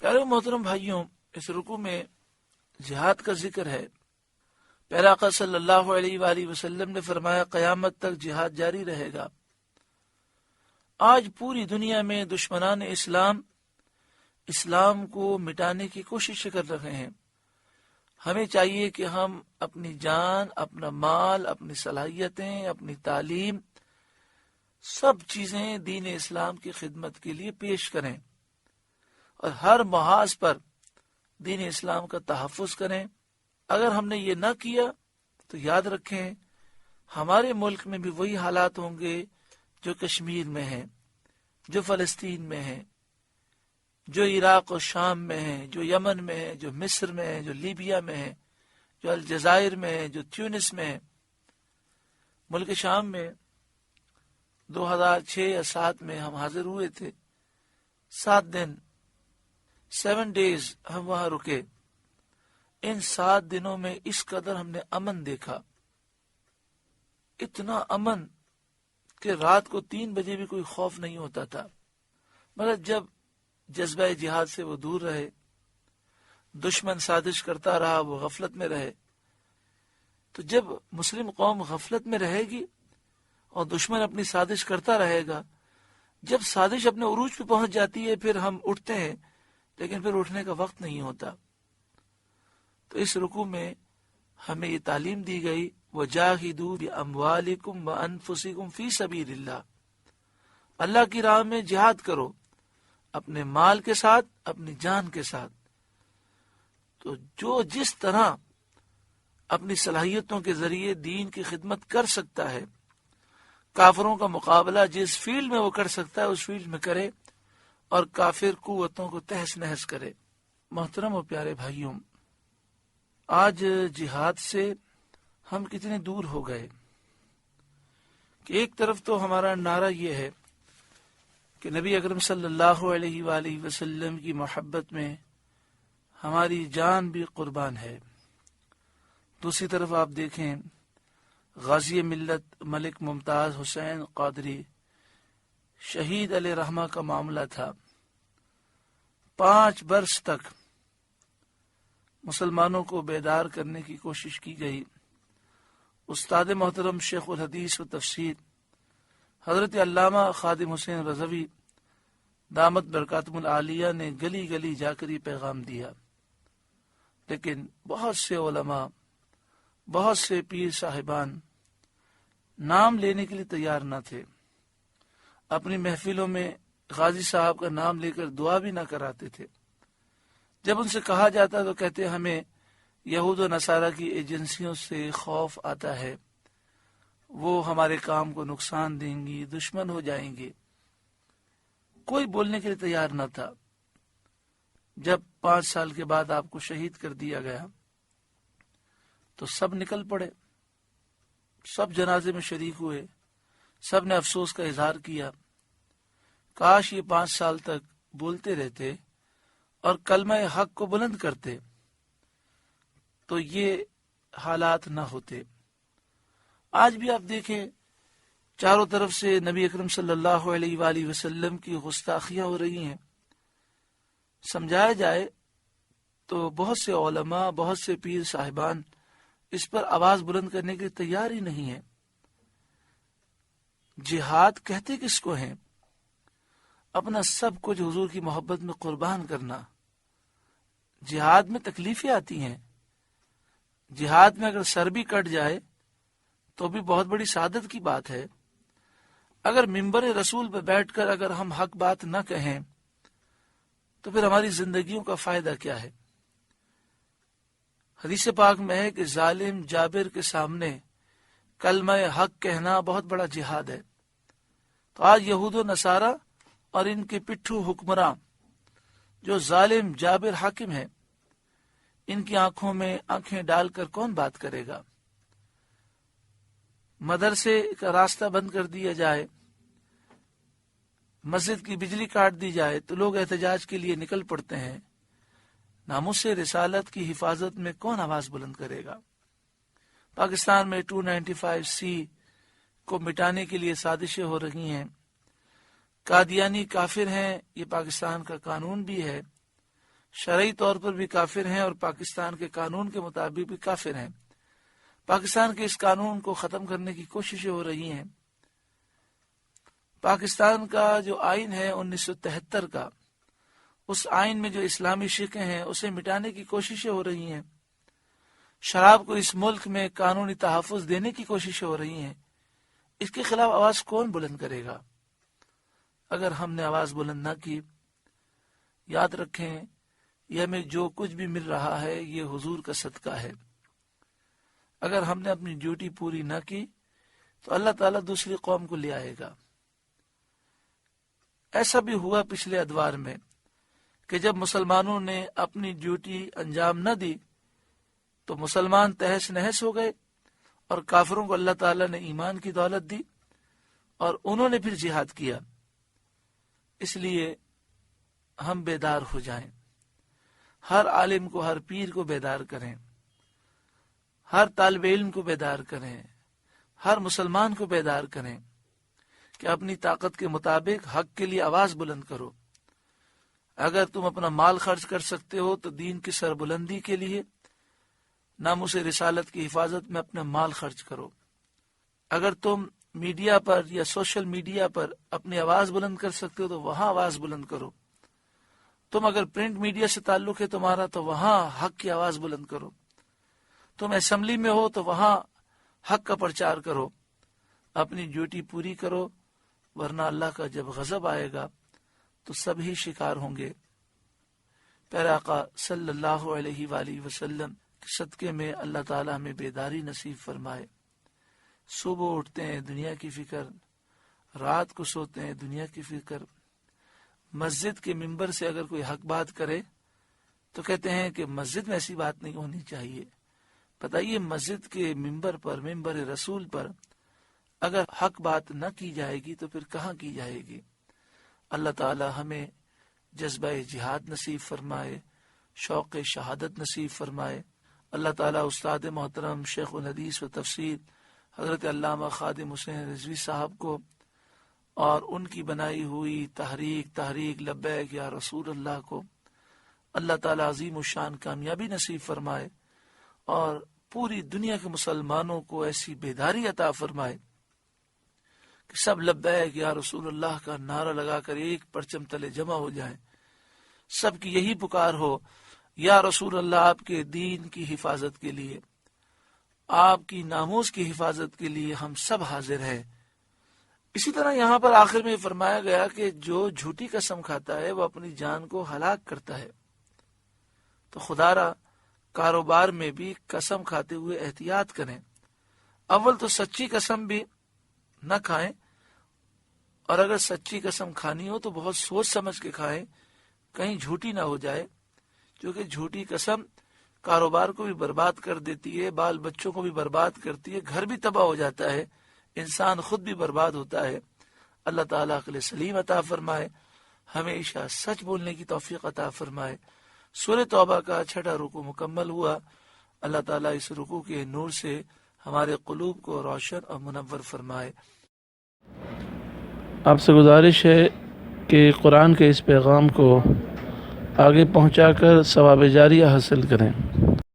پیارے محترم بھائیوں، اس رکوع میں جہاد کا ذکر ہے۔ پیارے آقا صلی اللہ علیہ وآلہ وسلم نے فرمایا قیامت تک جہاد جاری رہے گا۔ آج پوری دنیا میں دشمنان اسلام کو مٹانے کی کوشش کر رہے ہیں۔ ہمیں چاہیے کہ ہم اپنی جان، اپنا مال، اپنی صلاحیتیں، اپنی تعلیم، سب چیزیں دین اسلام کی خدمت کے لیے پیش کریں اور ہر محاذ پر دین اسلام کا تحفظ کریں۔ اگر ہم نے یہ نہ کیا تو یاد رکھیں ہمارے ملک میں بھی وہی حالات ہوں گے جو کشمیر میں ہیں، جو فلسطین میں ہیں، جو عراق و شام میں ہیں، جو یمن میں ہیں، جو مصر میں ہیں، جو لیبیا میں ہیں، جو الجزائر میں ہیں، جو تیونس میں ہیں۔ ملک شام میں 2006 یا 2007 میں ہم حاضر ہوئے تھے۔ 7 دن 7 days ہم وہاں رکے۔ ان 7 دنوں میں اس قدر ہم نے امن دیکھا، اتنا امن کہ رات کو 3 بجے بھی کوئی خوف نہیں ہوتا تھا۔ مگر جب جذبہ جہاد سے وہ دور رہے، دشمن سازش کرتا رہا، وہ غفلت میں رہے، تو جب مسلم قوم غفلت میں رہے گی اور دشمن اپنی سازش کرتا رہے گا، جب سازش اپنے عروج پہ پہنچ جاتی ہے پھر ہم اٹھتے ہیں، لیکن پھر اٹھنے کا وقت نہیں ہوتا۔ تو اس رکوع میں ہمیں یہ تعلیم دی گئی وَجَاهِدُوا بِأَمْوَالِكُمْ وَأَنفُسِكُمْ فِي سَبِيلِ اللَّهِ، اللہ کی راہ میں جہاد کرو، اپنے مال کے ساتھ، اپنی جان کے ساتھ۔ تو جو جس طرح اپنی صلاحیتوں کے ذریعے دین کی خدمت کر سکتا ہے، کافروں کا مقابلہ جس فیلڈ میں وہ کر سکتا ہے اس فیلڈ میں کرے اور کافر قوتوں کو تہس نہس کرے۔ محترم و پیارے بھائیوں، آج جہاد سے ہم کتنے دور ہو گئے کہ ایک طرف تو ہمارا نعرہ یہ ہے کہ نبی اکرم صلی اللہ علیہ وآلہ وسلم کی محبت میں ہماری جان بھی قربان ہے، دوسری طرف آپ دیکھیں غازی ملت ملک ممتاز حسین قادری شہید علیہ رحمہ کا معاملہ تھا۔ 5 برس تک مسلمانوں کو بیدار کرنے کی کوشش کی گئی۔ استاد محترم شیخ الحدیث و تفسیر حضرت علامہ خادم حسین رضوی دامت برکاتہم العالیہ نے گلی گلی جا کر یہ پیغام دیا، لیکن بہت سے علماء، بہت سے پیر صاحبان نام لینے کے لیے تیار نہ تھے، اپنی محفلوں میں غازی صاحب کا نام لے کر دعا بھی نہ کراتے تھے۔ جب ان سے کہا جاتا تو کہتے ہمیں یہود و نصارہ کی ایجنسیوں سے خوف آتا ہے، وہ ہمارے کام کو نقصان دیں گی، دشمن ہو جائیں گے۔ کوئی بولنے کے لیے تیار نہ تھا۔ جب 5 سال کے بعد آپ کو شہید کر دیا گیا تو سب نکل پڑے، سب جنازے میں شریک ہوئے، سب نے افسوس کا اظہار کیا، کاش یہ 5 سال تک بولتے رہتے اور کلمہ حق کو بلند کرتے تو یہ حالات نہ ہوتے۔ آج بھی آپ دیکھیں چاروں طرف سے نبی اکرم صلی اللہ علیہ وآلہ وسلم کی گستاخیاں ہو رہی ہیں۔ سمجھایا جائے تو بہت سے علماء، بہت سے پیر صاحبان اس پر آواز بلند کرنے کے لیے تیار ہی نہیں ہیں۔ جہاد کہتے کس کو ہیں؟ اپنا سب کچھ حضور کی محبت میں قربان کرنا۔ جہاد میں تکلیفیں آتی ہیں، جہاد میں اگر سر بھی کٹ جائے تو بھی بہت بڑی سعادت کی بات ہے۔ اگر منبر رسول پہ بیٹھ کر اگر ہم حق بات نہ کہیں تو پھر ہماری زندگیوں کا فائدہ کیا ہے؟ حدیث پاک میں ہے کہ ظالم جابر کے سامنے کلمہ حق کہنا بہت بڑا جہاد ہے۔ تو آج یہود و نصارہ اور ان کے پٹھو حکمراں جو ظالم جابر حاکم ہیں، ان کی آنکھوں میں آنکھیں ڈال کر کون بات کرے گا؟ مدرسے کا راستہ بند کر دیا جائے، مسجد کی بجلی کاٹ دی جائے تو لوگ احتجاج کے لیے نکل پڑتے ہیں۔ ناموس رسالت کی حفاظت میں کون آواز بلند کرے گا؟ پاکستان میں 295C کو مٹانے کے لیے سازشیں ہو رہی ہیں۔ قادیانی کافر ہیں، یہ پاکستان کا قانون بھی ہے۔ شرعی طور پر بھی کافر ہیں اور پاکستان کے قانون کے مطابق بھی کافر ہیں۔ پاکستان کے اس قانون کو ختم کرنے کی کوششیں ہو رہی ہیں۔ پاکستان کا جو آئین ہے 1973 کا، اس آئین میں جو اسلامی شقیں ہیں اسے مٹانے کی کوششیں ہو رہی ہیں۔ شراب کو اس ملک میں قانونی تحفظ دینے کی کوششیں ہو رہی ہیں۔ اس کے خلاف آواز کون بلند کرے گا؟ اگر ہم نے آواز بلند نہ کی، یاد رکھیں یہ ہمیں جو کچھ بھی مل رہا ہے یہ حضور کا صدقہ ہے۔ اگر ہم نے اپنی ڈیوٹی پوری نہ کی تو اللہ تعالیٰ دوسری قوم کو لے آئے گا۔ ایسا بھی ہوا پچھلے ادوار میں کہ جب مسلمانوں نے اپنی ڈیوٹی انجام نہ دی تو مسلمان تہس نہس ہو گئے، اور کافروں کو اللہ تعالیٰ نے ایمان کی دولت دی اور انہوں نے پھر جہاد کیا۔ اس لیے ہم بیدار ہو جائیں، ہر عالم کو، ہر پیر کو بیدار کریں، ہر طالب علم کو بیدار کریں، ہر مسلمان کو بیدار کریں کہ اپنی طاقت کے مطابق حق کے لیے آواز بلند کرو۔ اگر تم اپنا مال خرچ کر سکتے ہو تو دین کی سربلندی کے لیے، ناموس رسالت کی حفاظت میں اپنا مال خرچ کرو۔ اگر تم میڈیا پر یا سوشل میڈیا پر اپنی آواز بلند کر سکتے ہو تو وہاں آواز بلند کرو۔ تم اگر پرنٹ میڈیا سے تعلق ہے تمہارا تو وہاں حق کی آواز بلند کرو۔ تم اسمبلی میں ہو تو وہاں حق کا پرچار کرو۔ اپنی ڈیوٹی پوری کرو، ورنہ اللہ کا جب غضب آئے گا تو سب ہی شکار ہوں گے۔ پیارے آقا صلی اللہ علیہ وآلہ وسلم کے صدقے میں اللہ تعالیٰ ہمیں بیداری نصیب فرمائے۔ صبح اٹھتے ہیں دنیا کی فکر، رات کو سوتے ہیں دنیا کی فکر۔ مسجد کے ممبر سے اگر کوئی حق بات کرے تو کہتے ہیں کہ مسجد میں ایسی بات نہیں ہونی چاہیے۔ بتائیے مسجد کے ممبر پر، ممبر رسول پر اگر حق بات نہ کی جائے گی تو پھر کہاں کی جائے گی؟ اللہ تعالی ہمیں جذبہ جہاد نصیب فرمائے، شوق شہادت نصیب فرمائے۔ اللہ تعالیٰ استاد محترم شیخ الحدیث و تفسیر حضرت علامہ خادم حسین رضوی صاحب کو اور ان کی بنائی ہوئی تحریک لبیک یا رسول اللہ کو اللہ تعالیٰ عظیم الشان کامیابی نصیب فرمائے، اور پوری دنیا کے مسلمانوں کو ایسی بیداری عطا فرمائے کہ سب لبیک یا رسول اللہ کا نعرہ لگا کر ایک پرچم تلے جمع ہو جائیں۔ سب کی یہی پکار ہو، یا رسول اللہ آپ کے دین کی حفاظت کے لیے، آپ کی ناموس کی حفاظت کے لیے ہم سب حاضر ہیں۔ اسی طرح یہاں پر آخر میں فرمایا گیا کہ جو جھوٹی قسم کھاتا ہے وہ اپنی جان کو ہلاک کرتا ہے۔ تو خدا را کاروبار میں بھی قسم کھاتے ہوئے احتیاط کریں۔ اول تو سچی قسم بھی نہ کھائیں، اور اگر سچی قسم کھانی ہو تو بہت سوچ سمجھ کے کھائیں، کہیں جھوٹی نہ ہو جائے، کیونکہ جھوٹی قسم کاروبار کو بھی برباد کر دیتی ہے، بال بچوں کو بھی برباد کرتی ہے، گھر بھی تباہ ہو جاتا ہے، انسان خود بھی برباد ہوتا ہے۔ اللہ تعالیٰ عقل سلیم عطا فرمائے، ہمیشہ سچ بولنے کی توفیق عطا فرمائے۔ سورہ توبہ کا 6واں رکوع مکمل ہوا۔ اللہ تعالیٰ اس رکوع کے نور سے ہمارے قلوب کو روشن اور منور فرمائے۔ آپ سے گزارش ہے کہ قرآن کے اس پیغام کو آگے پہنچا کر ثواب جاریہ حاصل کریں۔